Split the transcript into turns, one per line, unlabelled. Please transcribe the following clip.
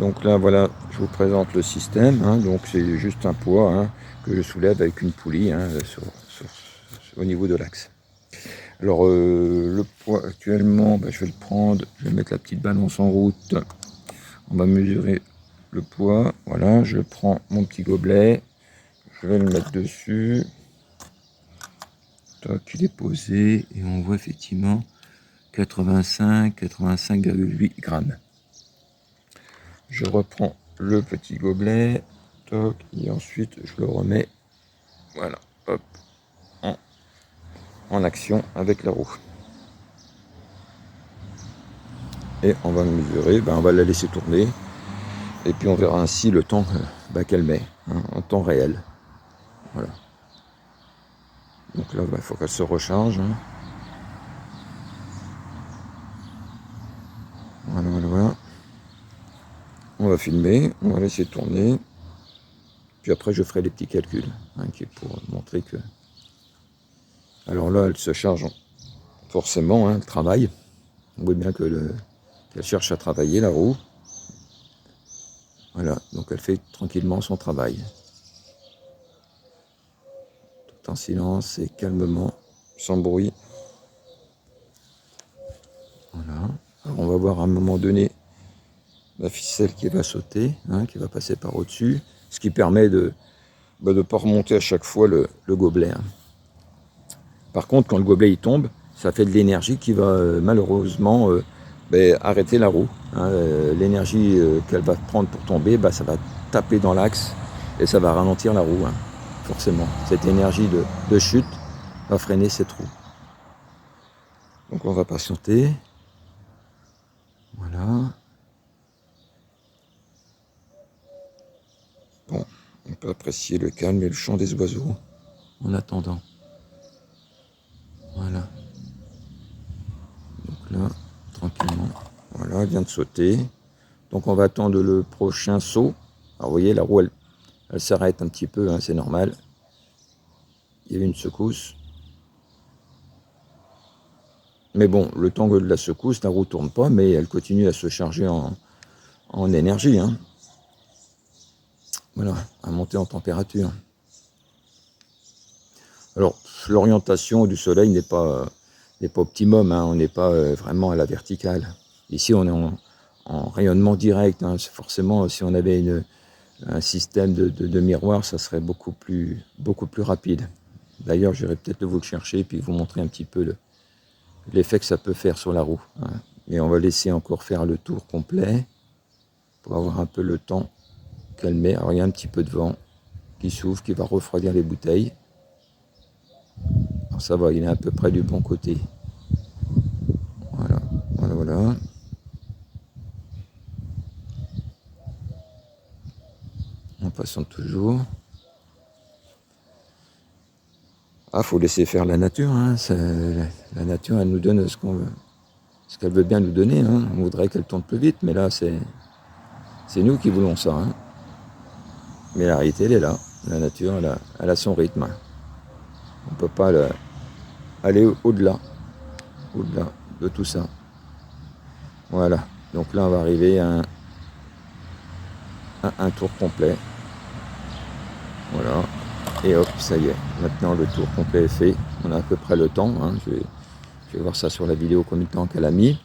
Donc là, voilà, je vous présente le système. Hein. Donc c'est juste un poids, hein, que je soulève avec une poulie, hein, au niveau de l'axe. Alors le poids actuellement, je vais le prendre, je vais mettre la petite balance en route. On va mesurer le poids. Voilà, je prends mon petit gobelet, je vais le mettre dessus. Toc, il est posé et on voit effectivement 85,8 grammes. Je reprends le petit gobelet, toc, et ensuite je le remets, voilà, hop, en action avec la roue. Et on va mesurer, on va la laisser tourner, et puis on verra ainsi le temps qu'elle met, hein, en temps réel. Voilà. Donc là, il faut qu'elle se recharge. Hein. Voilà, voilà, voilà. On va filmer, on va laisser tourner. Puis après, je ferai les petits calculs, hein, qui est pour montrer que... Alors là, elle se charge forcément, hein, elle travaille. On voit bien qu'elle cherche à travailler, la roue. Voilà, donc elle fait tranquillement son travail. Tout en silence et calmement, sans bruit. Voilà. Alors on va voir à un moment donné la ficelle qui va sauter, hein, qui va passer par au-dessus, ce qui permet de ne pas remonter à chaque fois le gobelet. Hein. Par contre, quand le gobelet il tombe, ça fait de l'énergie qui va malheureusement arrêter la roue. Hein. L'énergie qu'elle va prendre pour tomber, ça va taper dans l'axe et ça va ralentir la roue. Hein. Forcément, cette énergie de chute va freiner cette roue. Donc on va patienter. Voilà. Bon, on peut apprécier le calme et le chant des oiseaux en attendant. Voilà. Donc là, tranquillement. Voilà, elle vient de sauter. Donc on va attendre le prochain saut. Alors vous voyez, la roue, elle s'arrête un petit peu, hein, c'est normal. Il y a eu une secousse. Mais bon, le temps de la secousse, la roue ne tourne pas, mais elle continue à se charger en énergie. Hein. Voilà, à monter en température. Alors, l'orientation du soleil n'est pas optimum, hein, on n'est pas vraiment à la verticale. Ici, on est en rayonnement direct. Hein. Forcément, si on avait un système de miroir, ça serait beaucoup plus rapide. D'ailleurs, j'irai peut-être vous le chercher et puis vous montrer un petit peu l'effet que ça peut faire sur la roue. Hein. Mais on va laisser encore faire le tour complet pour avoir un peu le temps qu'elle met. Alors, il y a un petit peu de vent qui souffle, qui va refroidir les bouteilles. Alors, ça va, il est à peu près du bon côté. Voilà, voilà, voilà. On patiente toujours. Ah, faut laisser faire la nature. Hein. La nature, elle nous donne ce qu'elle veut bien nous donner. Hein. On voudrait qu'elle tourne plus vite, mais là, c'est nous qui voulons ça. Hein. Mais la réalité, elle est là. La nature, elle a son rythme. On ne peut pas aller au-delà de tout ça. Voilà. Donc là, on va arriver à un tour complet. Voilà. Et hop, ça y est. Maintenant, le tour complet est fait. On a à peu près le temps. Hein. Je vais voir ça sur la vidéo, combien de temps qu'elle a mis.